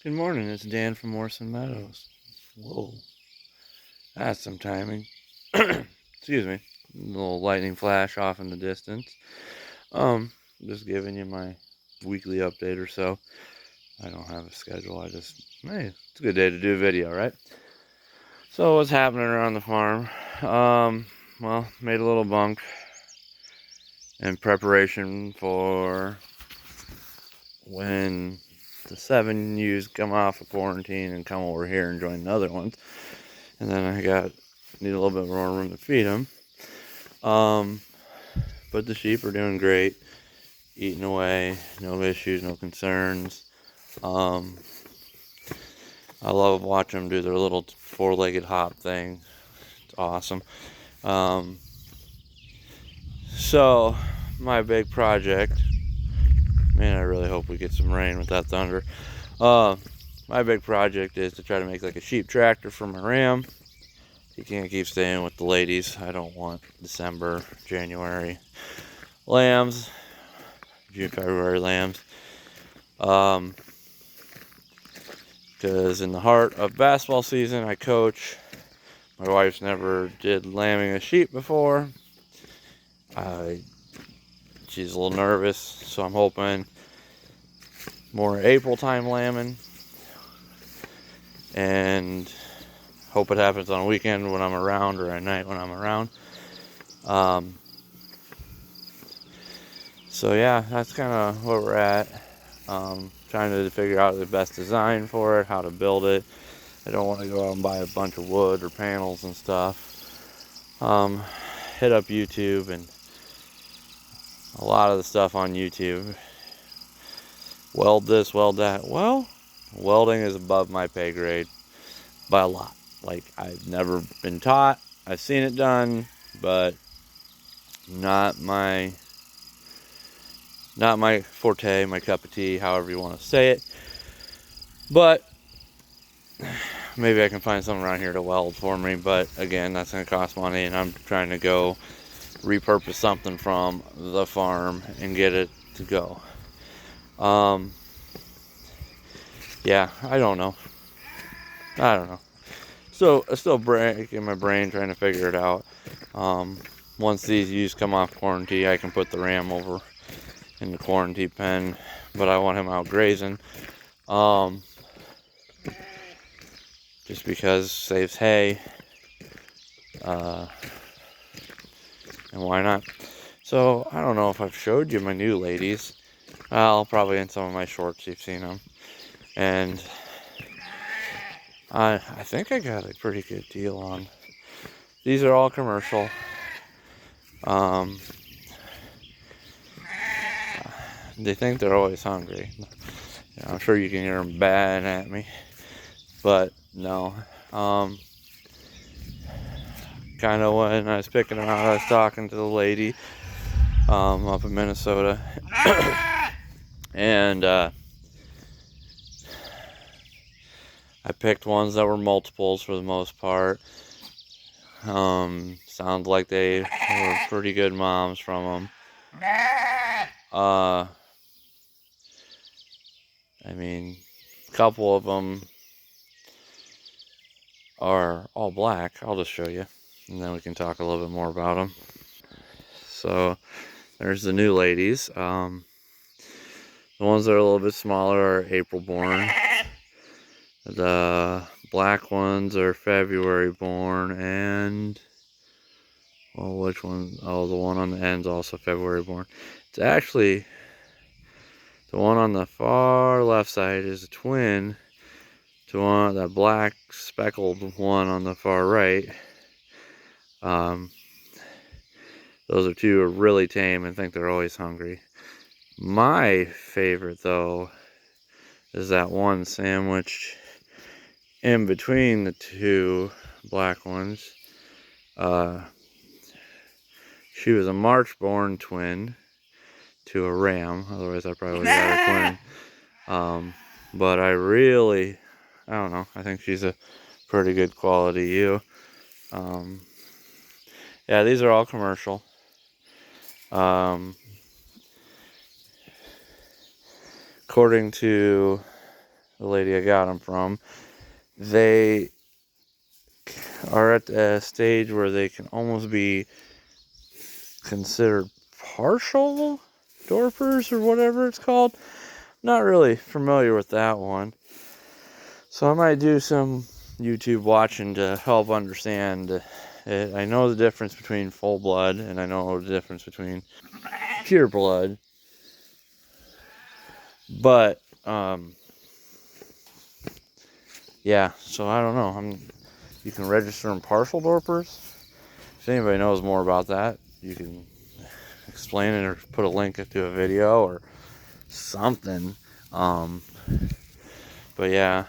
Good morning, it's Dan from Morrison Meadows. Whoa, that's some timing. Excuse me. A little lightning flash off in the distance. Um, just giving you my weekly update or so. I don't have a schedule, hey, it's a good day to do a video, right? So what's happening around the farm? Well, made a little bunk in preparation for when the 7 ewes come off of quarantine and come over here and join the other ones. And then need a little bit more room to feed them. But the sheep are doing great, eating away, no issues, no concerns. I love watching them do their little 4-legged hop thing. It's awesome. So my big project, man, I really hope we get some rain with that thunder. My big project is to try to make like a sheep tractor for my ram. He can't keep staying with the ladies. I don't want December, January lambs, June, February lambs. Because in the heart of basketball season, I coach. My wife's never did lambing a sheep before. She's a little nervous, so I'm hoping more April time lambing. And hope it happens on a weekend when I'm around or at night when I'm around. So yeah, that's kind of where we're at. Trying to figure out the best design for it, how to build it. I don't want to go out and buy a bunch of wood or panels and stuff. Hit up YouTube, and a lot of the stuff on YouTube. Weld this, weld that. Well, welding is above my pay grade by a lot. Like, I've never been taught. I've seen it done, but not my forte, my cup of tea, however you want to say it. But maybe I can find someone around here to weld for me. But again, that's going to cost money, and I'm trying to go repurpose something from the farm and get it to go. Yeah, I don't know. So I'm still breaking my brain trying to figure it out. Once these ewes come off quarantine, I can put the ram over in the quarantine pen, but I want him out grazing. Just because saves hay. And why not? So I don't know if I've showed you my new ladies. Well, probably in some of my shorts you've seen them. And I think I got a pretty good deal on. These are all commercial. They think they're always hungry. I'm sure you can hear them baaing at me, but no. Kind of when I was picking them out, I was talking to the lady up in Minnesota, and I picked ones that were multiples for the most part. Sounds like they were pretty good moms from them. I mean, a couple of them are all black. I'll just show you, and then we can talk a little bit more about them. So there's the new ladies. The ones that are a little bit smaller are April born. The black ones are February born, and well, which one? Oh, the one on the end's also February born. It's actually the one on the far left side is a twin to one, that black speckled one on the far right. Those are two are really tame and think they're always hungry. My favorite, though, is that one sandwiched in between the two black ones. She was a March-born twin to a ram. Otherwise, I probably would have got a twin. But I don't know. I think she's a pretty good quality ewe. Yeah, these are all commercial. According to the lady I got them from, they are at a stage where they can almost be considered partial dorpers or whatever it's called. Not really familiar with that one. So I might do some YouTube watching to help understand it. I know the difference between full blood and I know the difference between pure blood. But, yeah, so I don't know. You can register them partial dorpers. If anybody knows more about that, you can explain it or put a link to a video or something. But yeah,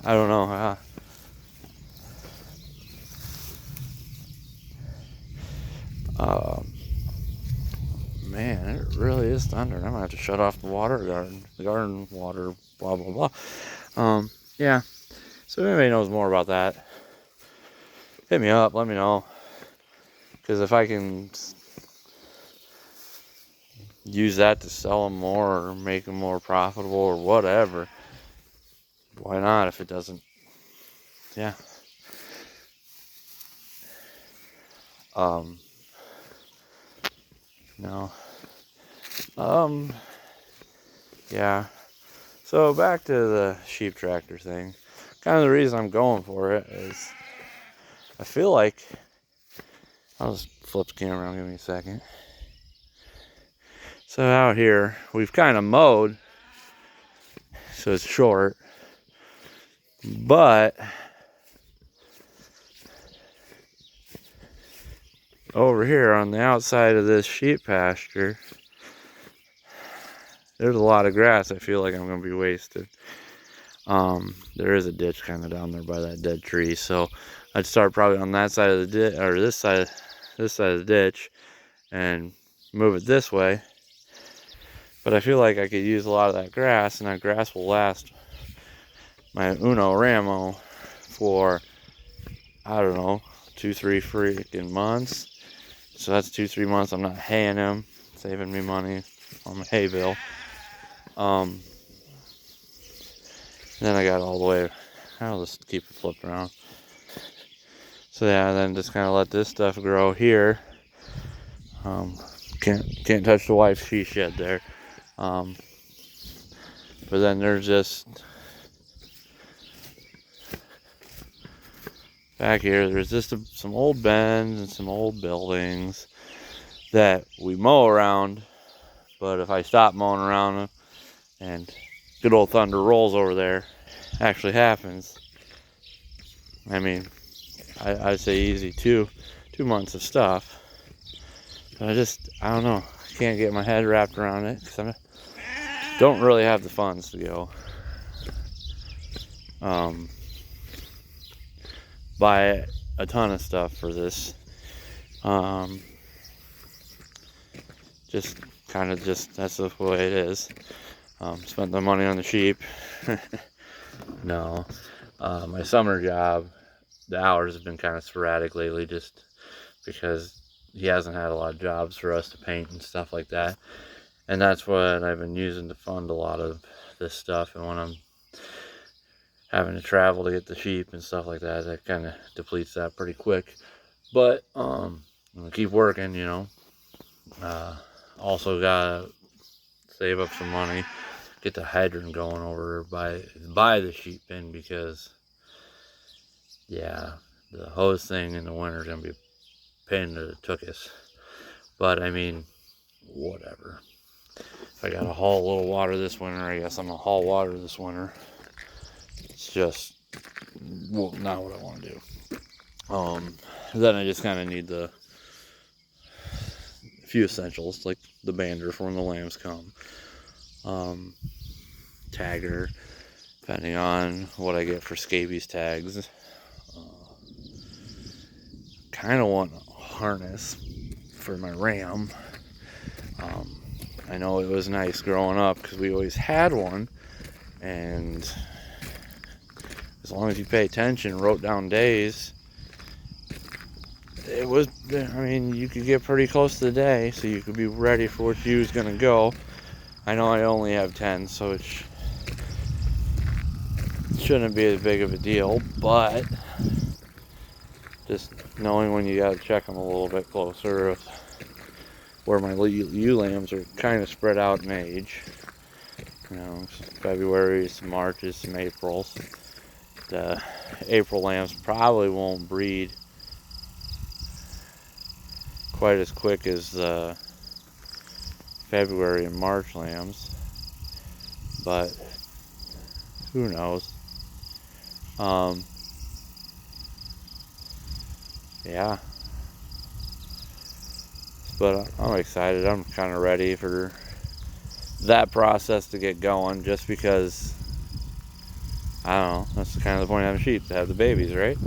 I don't know. Man, it really is thunder. I'm gonna have to shut off the garden water, blah blah blah. Yeah. So if anybody knows more about that, hit me up. Let me know. Because if I can use that to sell them more or make them more profitable or whatever, why not? If it doesn't, yeah. No. Yeah. So back to the sheep tractor thing. Kind of the reason I'm going for it is I feel like, I'll just flip the camera around, give me a second. So out here, we've kind of mowed, so it's short, but over here on the outside of this sheep pasture, there's a lot of grass. I feel like I'm going to be wasted. There is a ditch kind of down there by that dead tree, so I'd start probably on that side of the ditch, or this side of the ditch, and move it this way. But I feel like I could use a lot of that grass, and that grass will last my Uno Ramo for, I don't know, 2-3 freaking months. So that's 2-3 months I'm not haying him, saving me money on my hay bill. Then I got all the way, I'll just keep it flipped around. So yeah, then just kind of let this stuff grow here. Can't touch the wife's she shed there. But then there's just, back here, there's just some old bends and some old buildings that we mow around. But if I stop mowing around them and good old thunder rolls over there, actually happens. I mean, I'd say easy 2 months of stuff. But I don't know. I can't get my head wrapped around it because I don't really have the funds to go buy a ton of stuff for this. Just that's the way it is. Spent the money on the sheep. No. My summer job, the hours have been kind of sporadic lately just because he hasn't had a lot of jobs for us to paint and stuff like that. And that's what I've been using to fund a lot of this stuff. And when I'm having to travel to get the sheep and stuff like that, that kind of depletes that pretty quick. But I'm gonna keep working, you know. Also gotta save up some money, get the hydrant going over by the sheep pen, because yeah, the hose thing in the winter is gonna be a pain in the tuchus. But I mean, whatever. If I gotta haul a little water this winter, I guess I'm gonna haul water this winter. It's just, well, not what I want to do. Then I just kind of need the few essentials, like the bander for when the lambs come, tagger, depending on what I get for scabies tags. Kind of want a harness for my ram. I know it was nice growing up because we always had one, and as long as you pay attention, wrote down days, it was, I mean, you could get pretty close to the day, so you could be ready for what you was gonna go. I know I only have 10, so it shouldn't be as big of a deal, but just knowing when you gotta check them a little bit closer, where my ewe lambs are kind of spread out in age. You know, February, some Marches, some Aprils. The April lambs probably won't breed quite as quick as the February and March lambs, but who knows. Yeah, but I'm excited. I'm kind of ready for that process to get going, just because I don't know, that's kind of the point of having sheep, to have the babies, right?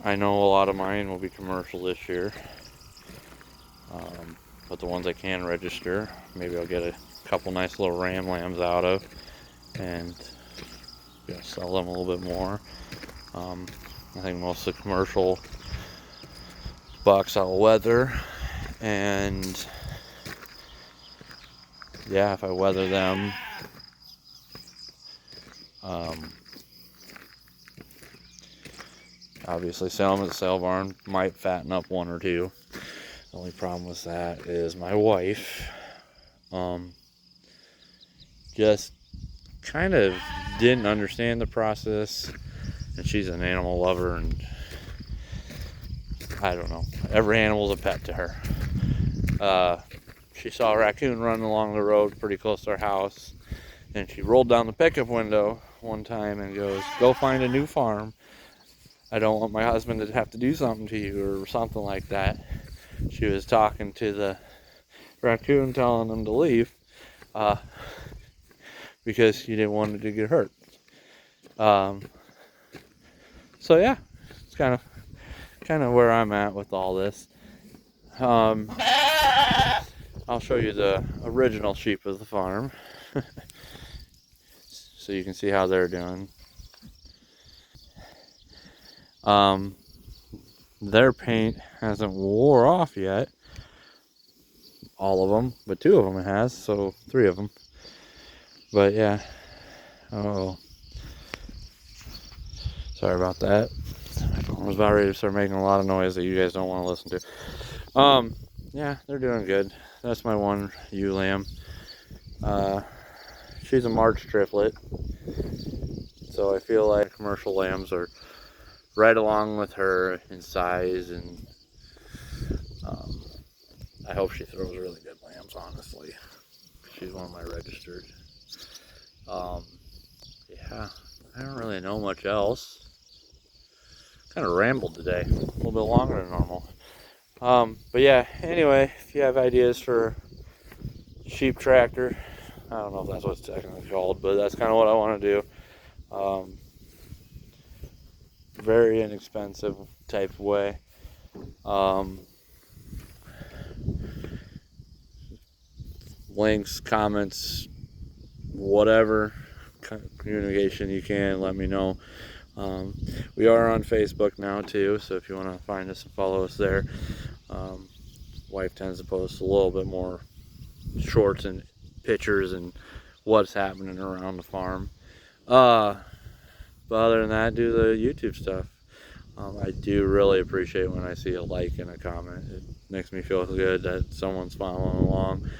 I know a lot of mine will be commercial this year, but the ones I can register, maybe I'll get a couple nice little ram lambs out of, and sell them a little bit more. I think most of the commercial bucks I'll weather, and yeah, if I weather them, obviously sell them at the sale barn, might fatten up one or two. The only problem with that is my wife just kind of didn't understand the process, and she's an animal lover, and I don't know, every animal's a pet to her. She saw a raccoon running along the road pretty close to our house, and she rolled down the pickup window one time and goes, "Go find a new farm. I don't want my husband to have to do something to you," or something like that. She was talking to the raccoon, telling him to leave, because she didn't want it to get hurt. So yeah, it's kind of where I'm at with all this. I'll show you the original sheep of the farm, so you can see how they're doing. Their paint hasn't wore off yet, all of them, but 2 of them it has, so 3 of them. But yeah, oh, sorry about that. My phone was about ready to start making a lot of noise that you guys don't want to listen to. Yeah, they're doing good. That's my one ewe lamb. She's a March triplet, so I feel like commercial lambs are right along with her in size, and I hope she throws really good lambs, honestly. She's one of my registered. Yeah, I don't really know much else. Kind of rambled today, a little bit longer than normal. But yeah, anyway, if you have ideas for sheep tractor, I don't know if that's what it's technically called, but that's kind of what I want to do. Very inexpensive type of way. Links, comments, whatever communication you can, let me know. We are on Facebook now too, so if you want to find us and follow us there. Wife tends to post a little bit more shorts and pictures and what's happening around the farm. But other than that, do the YouTube stuff. I do really appreciate when I see a like and a comment. It makes me feel good that someone's following along,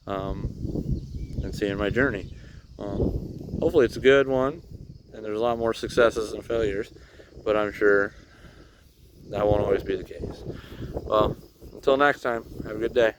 and seeing my journey. Hopefully it's a good one, and there's a lot more successes than failures, but I'm sure that won't always be the case. Well, until next time, have a good day.